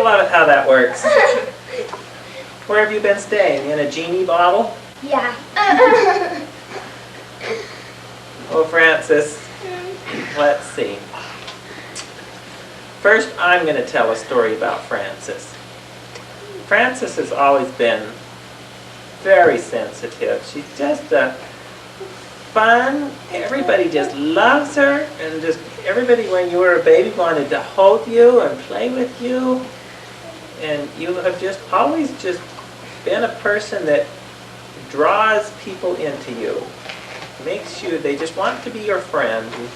don't love it how that works. Where have you been staying? In a genie bottle? Yeah. Oh, Francis, let's see. First, I'm going to tell a story about Francis. Francis has always been very sensitive. She's just fun. Everybody just loves her, and just everybody, when you were a baby, wanted to hold you and play with you. And you have just always just been a person that draws people into you. Makes you, they just want to be your friend. And,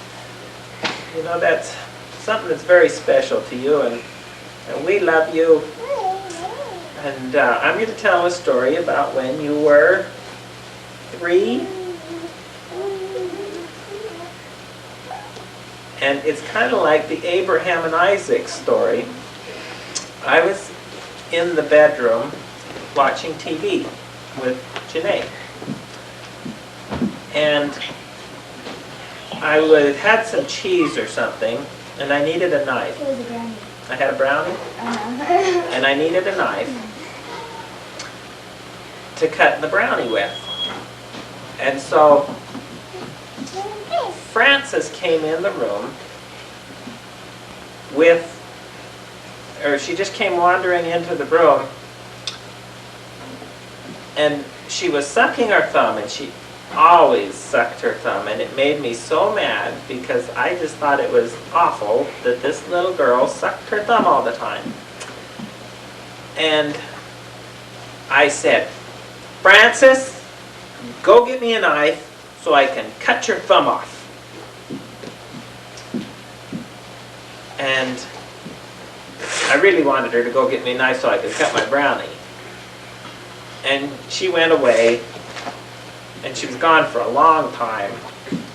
you know, that's something that's very special to you, and we love you. And I'm going to tell a story about when you were 3. And it's kind of like the Abraham and Isaac story. I was in the bedroom watching TV with Janae. And I had some cheese or something, and I needed a knife. It was a brownie. I had a brownie? And I needed a knife to cut the brownie with. And so Frances came in the room she just came wandering into the room, and she was sucking her thumb, and she always sucked her thumb, and it made me so mad because I just thought it was awful that this little girl sucked her thumb all the time. And I said, Frances, go get me a knife so I can cut your thumb off. And I really wanted her to go get me a knife so I could cut my brownie. And she went away, and she was gone for a long time.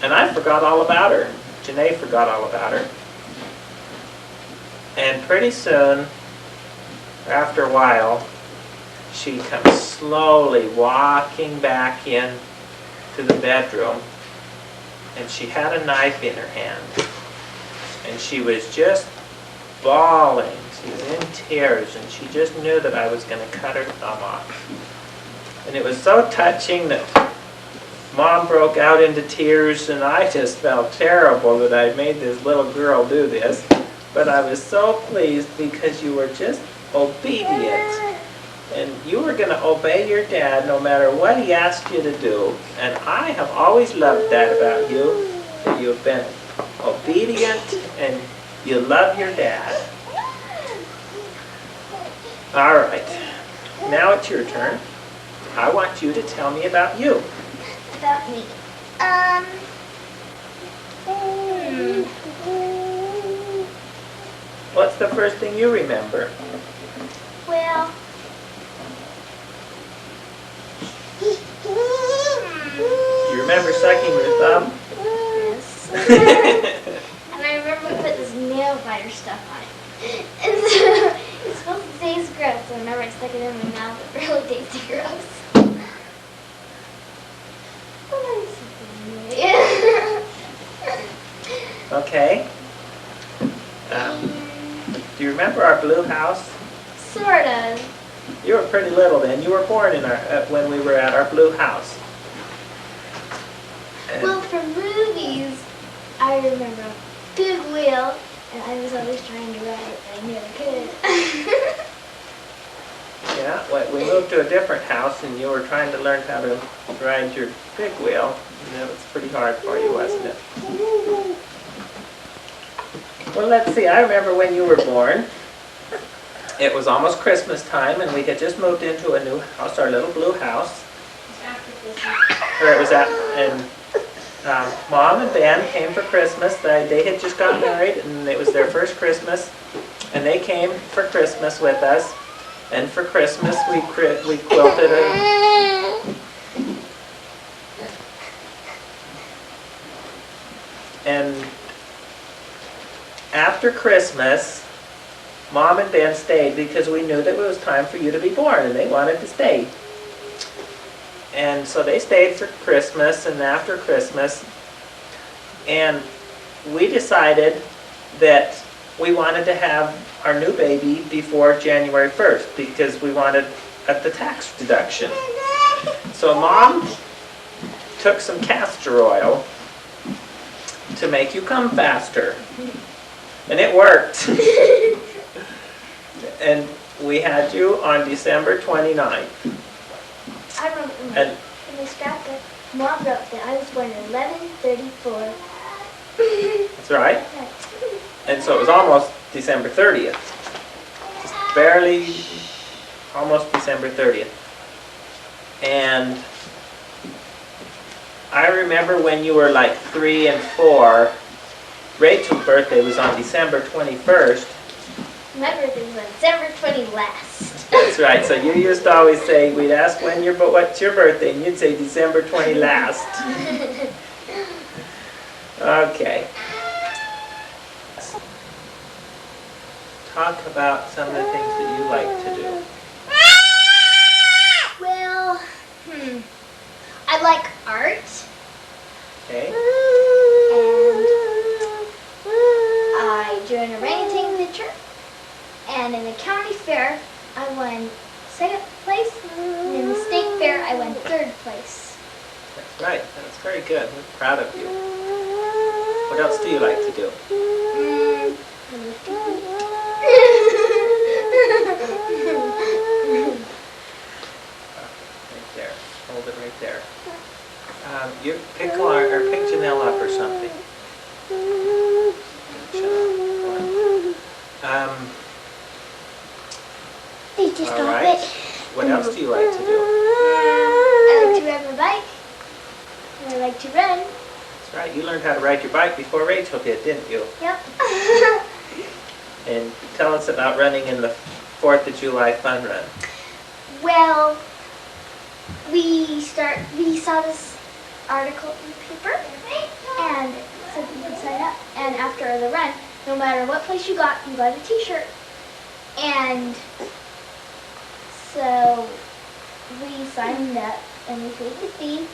And I forgot all about her. Janae forgot all about her. And pretty soon, after a while, she comes slowly walking back in to the bedroom, and she had a knife in her hand. And she was just bawling. She was in tears, and she just knew that I was going to cut her thumb off. And it was so touching that Mom broke out into tears, and I just felt terrible that I made this little girl do this. But I was so pleased because you were just obedient. And you were going to obey your dad no matter what he asked you to do. And I have always loved that about you, that you've been obedient and you love your dad. All right, now it's your turn. I want you to tell me about you. About me. What's the first thing you remember? Well, Do you remember sucking your thumb? yes. And I remember we put this nail biter stuff on it. And so it's supposed to taste gross, so whenever I stuck it in my mouth, it really tasted gross. Okay. Do you remember our blue house? Sort of. You were pretty little then. You were born in when we were at our blue house. And Well, from movies, I remember a big wheel, and I was always trying to ride it, but I never could. yeah, well, we moved to a different house, and you were trying to learn how to ride your big wheel. And that was pretty hard for you, wasn't it? Well, let's see. I remember when you were born. It was almost Christmas time, and we had just moved into a new house, our little blue house. Or it was at, and Mom and Ben came for Christmas. They had just got married, and it was their first Christmas. And they came for Christmas with us. And for Christmas, we quilted And after Christmas, Mom and Ben stayed because we knew that it was time for you to be born, and they wanted to stay. And so they stayed for Christmas and after Christmas. And we decided that we wanted to have our new baby before January 1st because we wanted the tax deduction. So Mom took some castor oil to make you come faster. And it worked. And we had you on December 29th. I remember And in the scrapbook, Mom wrote that I was born at 11:34. that's right. And so it was almost December 30th. Just barely, almost December 30th. And I remember when you were like 3 and 4, Rachel's birthday was on December 21st. My birthday was on December 20th. That's right. So you used to always say, we'd ask what's your birthday, and you'd say December 20 last. Okay. Talk about some of the things that you like to do. Well, I like art. Okay. And I drew an orangutan picture. And in the county fair, I won 2nd place. And in the state fair, I won 3rd place. That's right. That's very good. We're proud of you. What else do you like to do? Right there. Hold it right there. You pick Janelle up or something. They just All got right. it. What else do you like to do? I like to ride my bike. And I like to run. That's right. You learned how to ride your bike before Rachel did, didn't you? Yep. And tell us about running in the 4th of July fun run. Well, we saw this article in the paper, and it said you could sign up. And after the run, no matter what place you got a t-shirt. And so we signed up, and we paid the fee,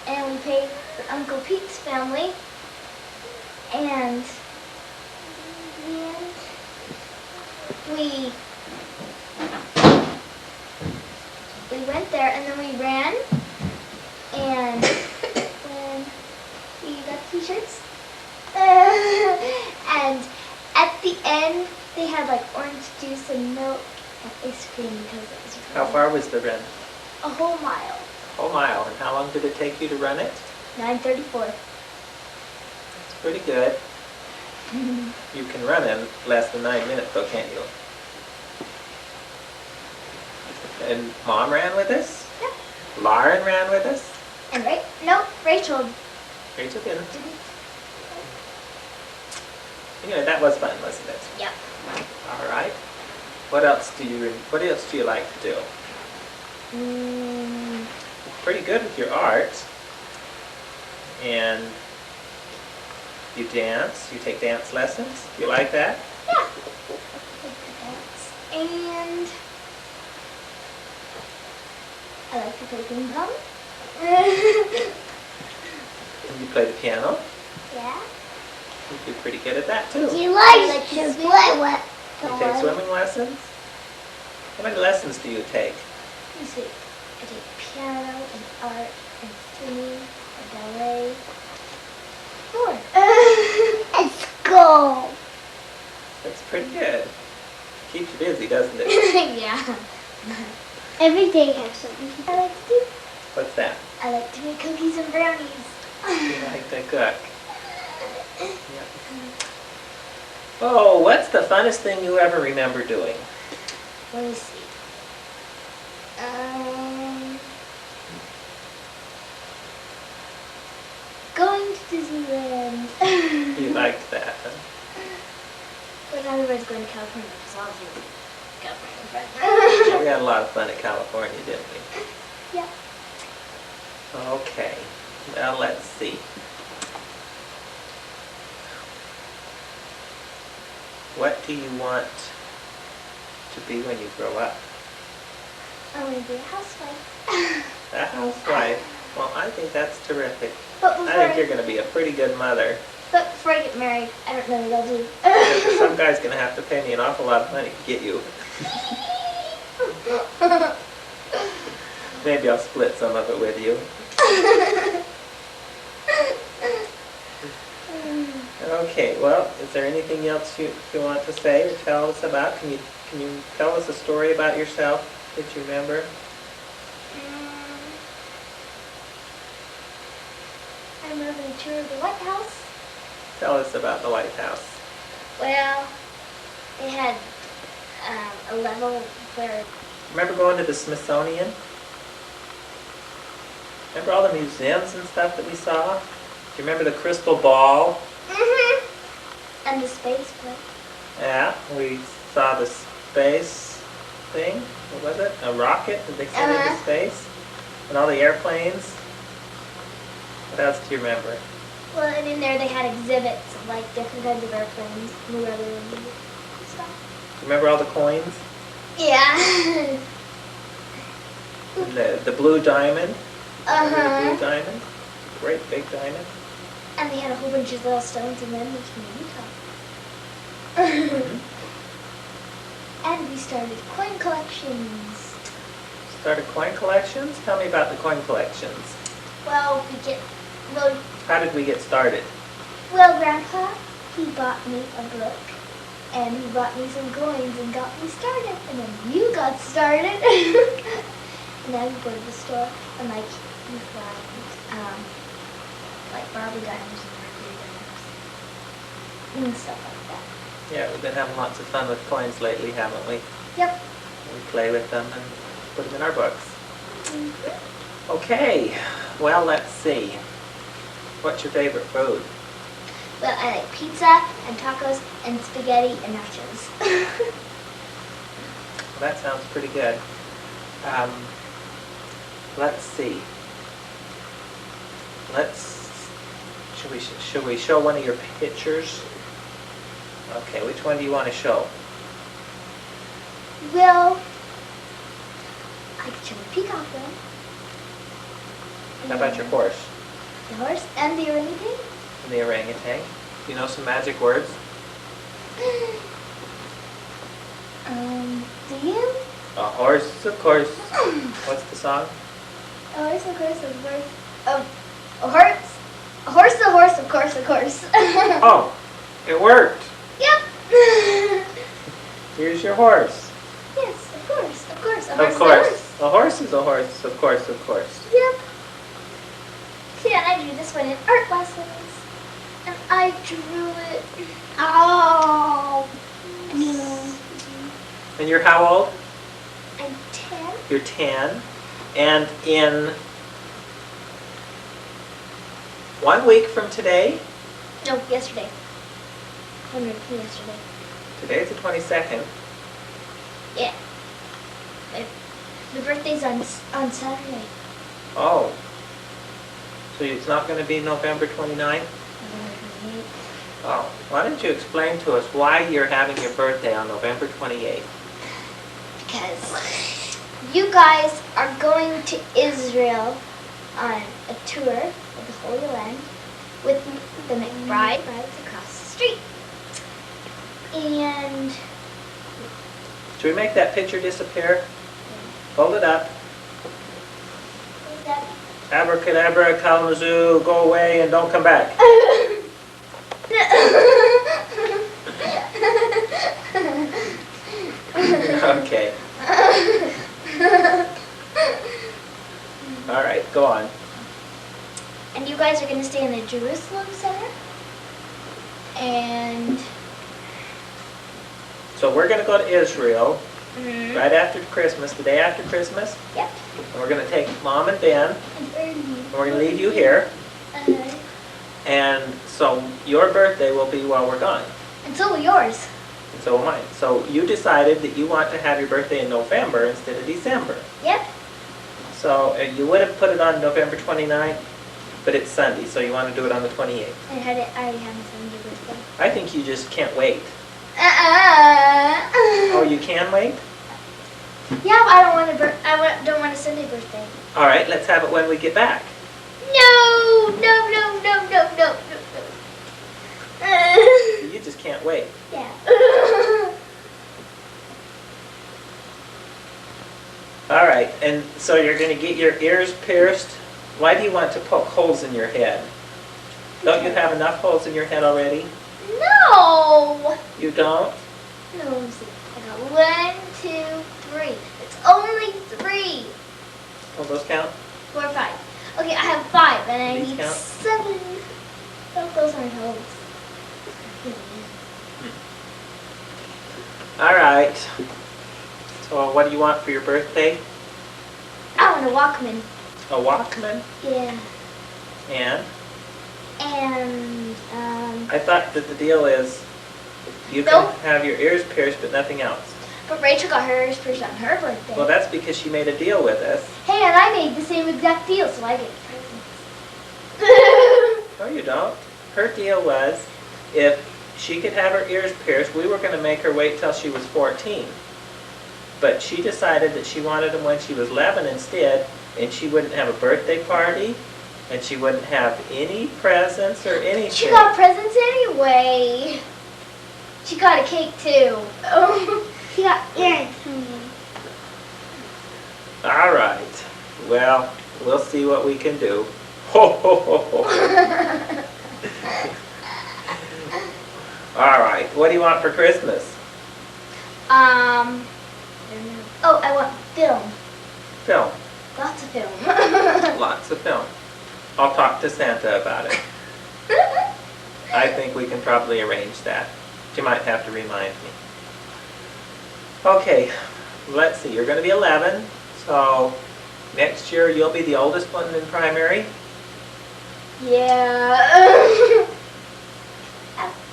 and we paid for Uncle Pete's family, and we went there, and then we ran, and then we got t-shirts. And at the end, they had like orange juice and milk and ice cream because it was How far was the run? a whole mile. A whole mile. And how long did it take you to run it? 9:34. It's pretty good. You can run in less than 9 minutes though, can't you? And Mom ran with us? Yeah. Lauren ran with us? And Rachel. Rachel didn't. Anyway, that was fun, wasn't it? Yep. All right. What else do you like to do? Pretty good with your art. And you dance. You take dance lessons. You like that? Yeah. I like to dance. And I like to play ping pong. And you play the piano. Yeah. You do pretty good at that too. You like to play what? You take swimming lessons? How many lessons do you take? Let me see. I take piano and art and singing and ballet. 4. Let's go. That's pretty good. Keeps you busy, doesn't it? Yeah. Every day has something I like to do. What's that? I like to make cookies and brownies. You like to cook. Yep. Oh, what's the funnest thing you ever remember doing? Let me see. Going to Disneyland. You liked that, huh? But otherwise going to California because obviously California friends. Yeah, we had a lot of fun in California, didn't we? Yeah. Okay. Well, let's see. What do you want to be when you grow up? I want to be a housewife. A housewife. Well, I think that's terrific. But before I think you're going to be a pretty good mother. But before I get married, I don't know what I'll do. Some guy's going to have to pay me an awful lot of money to get you. Maybe I'll split some of it with you. Okay, well, is there anything else you want to say or tell us about? Can you tell us a story about yourself that you remember? I remember the tour of the White House. Tell us about the White House. Well, they had a level where... Remember going to the Smithsonian? Remember all the museums and stuff that we saw? Do you remember the crystal ball? Mm-hmm. And the space plane. Yeah, we saw the space thing. What was it? A rocket that they sent into space? And all the airplanes? What else do you remember? Well, and in there they had exhibits of like different kinds of airplanes, new other stuff. Remember all the coins? Yeah. And the blue diamond? Remember the blue Uh-huh. diamond? Great big diamond. And they had a whole bunch of little stones in them, which made me Mm-hmm. And we started coin collections. Started coin collections? Tell me about the coin collections. Well, How did we get started? Grandpa, he bought me a book, and he bought me some coins and got me started. And then you got started. And then we go to the store and like you find like Barbie diamonds and Mercury diamonds and stuff like that. Yeah, we've been having lots of fun with coins lately, haven't we? Yep. We play with them and put them in our books. Mm-hmm. Okay, well, let's see. What's your favorite food? Well, I like pizza and tacos and spaghetti and nachos. Well, that sounds pretty good. Let's see. Should we show one of your pictures? Okay, which one do you want to show? Well, I could show the peacock one. How about your horse The horse and the orangutan? and the orangutan? Do you know some magic words? Do you? A horse, of course. What's the song? A horse, of course, of course. A horse? A horse, of course, of course. Oh, it worked. Yep. Here's your horse. Yes, of course, of course. A Of course. A horse is a horse, of course, of course. Yep. See, and I drew this one in art lessons. And I drew it. Oh. No. And you're how old? I'm 10. You're 10. And in 1 week from today, No, yesterday. 1 week from yesterday. today's the 22nd. Yeah. The birthday's on Saturday. Oh. So it's not going to be November 29th? November 28th. Oh. Why don't you explain to us why you're having your birthday on November 28th? Because you guys are going to Israel on a tour of the Holy Land with the McBride rides across the street. And Should we make that picture disappear? Hold it up. that Abracadabra, Kalamazoo, go away and don't come back. Okay. All right, go on. And you guys are going to stay in the Jerusalem Center. And So we're going to go to Israel mm, right after Christmas, the day after Christmas. yep. And we're going to take Mom and Ben, And Ernie. and we're going to leave you here. And so your birthday will be while we're gone. And so will yours. And so will mine. So you decided that you want to have your birthday in November instead of December. Yep. So you would have put it on November 29th, but it's Sunday, so you want to do it on the 28th. I already had my 70th birthday. I think you just can't wait. Oh, Oh, you can wait? yeah, but I don't want a Sunday birthday. All right, let's have it when we get back. No, no, no, no, no, no, no, no. You just can't wait. Yeah. All right, and so you're going to get your ears pierced. Why do you want to poke holes in your head? Don't you have enough holes in your head already? No! You don't? No, let me see. I got 1, 2, 3. It's only 3. Will those count? 4, 5. Okay, I have 5, and I These need count? 7. Oh, those aren't holes. All right. So what do you want for your birthday? I want a Walkman. A Walkman? Yeah. And? And, I thought that the deal is you can Nope. have your ears pierced but nothing else. but Rachel got hers first on her birthday. Well, that's because she made a deal with us. Hey, and I made the same exact deal, so I get presents. No, you don't. Her deal was if she could have her ears pierced, we were going to make her wait till she was 14. But she decided that she wanted them when she was 11 instead, and she wouldn't have a birthday party, and she wouldn't have any presents or anything. She got presents anyway. She got a cake too. Oh, she got earrings from me. All right. Well, we'll see what we can do. Ho, ho, ho, ho. All right. What do you want for Christmas? I don't know. Oh, I want film. Film. Lots of film. Lots of film. I'll talk to Santa about it. I think we can probably arrange that. You might have to remind me. Okay, let's see. You're going to be 11, so next year you'll be the oldest one in primary. Yeah.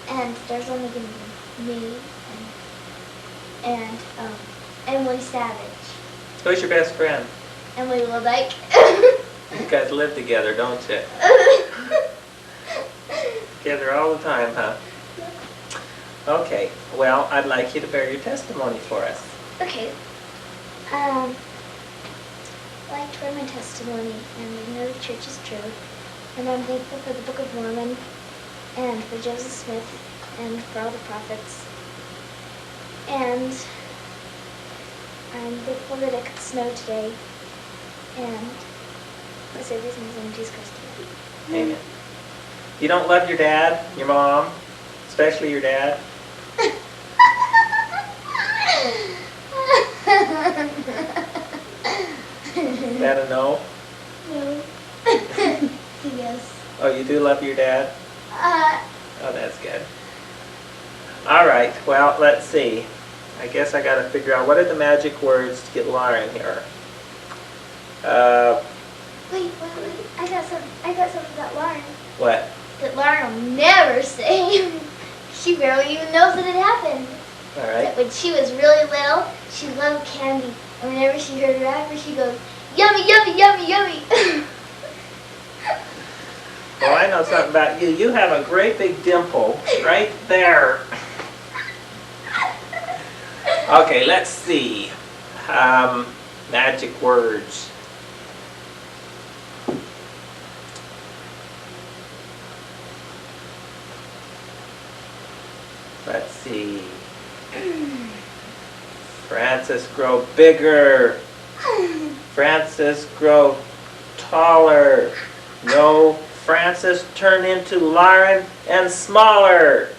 And there's only going to be me and Emily Savage. Who's your best friend? Emily Wildyke. You guys live together, don't you? Together all the time, huh? Okay, well, I'd like you to bear your testimony for us. Okay. I like to read my testimony, and I know the church is true. And I'm thankful for the Book of Mormon, and for Joseph Smith, and for all the prophets. And I'm thankful that it could snow today. And I say these things in Jesus Christ. Amen. You don't love your dad, your mom, especially your dad? Is that a no? No. Yes. Oh, you do love your dad? Oh, that's good. All right, well, let's see. I guess I got to figure out what are the magic words to get Laura in here. Wait. I got something about Lauren. What? That Lauren will never say. She barely even knows that it happened. All right. That when she was really little, she loved candy. And whenever she heard a rapper, she goes, yummy, yummy, yummy, yummy. Well, I know something about you. You have a great big dimple right there. Okay, let's see. Magic words. Let's see. Francis, grow bigger. Francis, grow taller. No, Francis, turn into Lauren and smaller.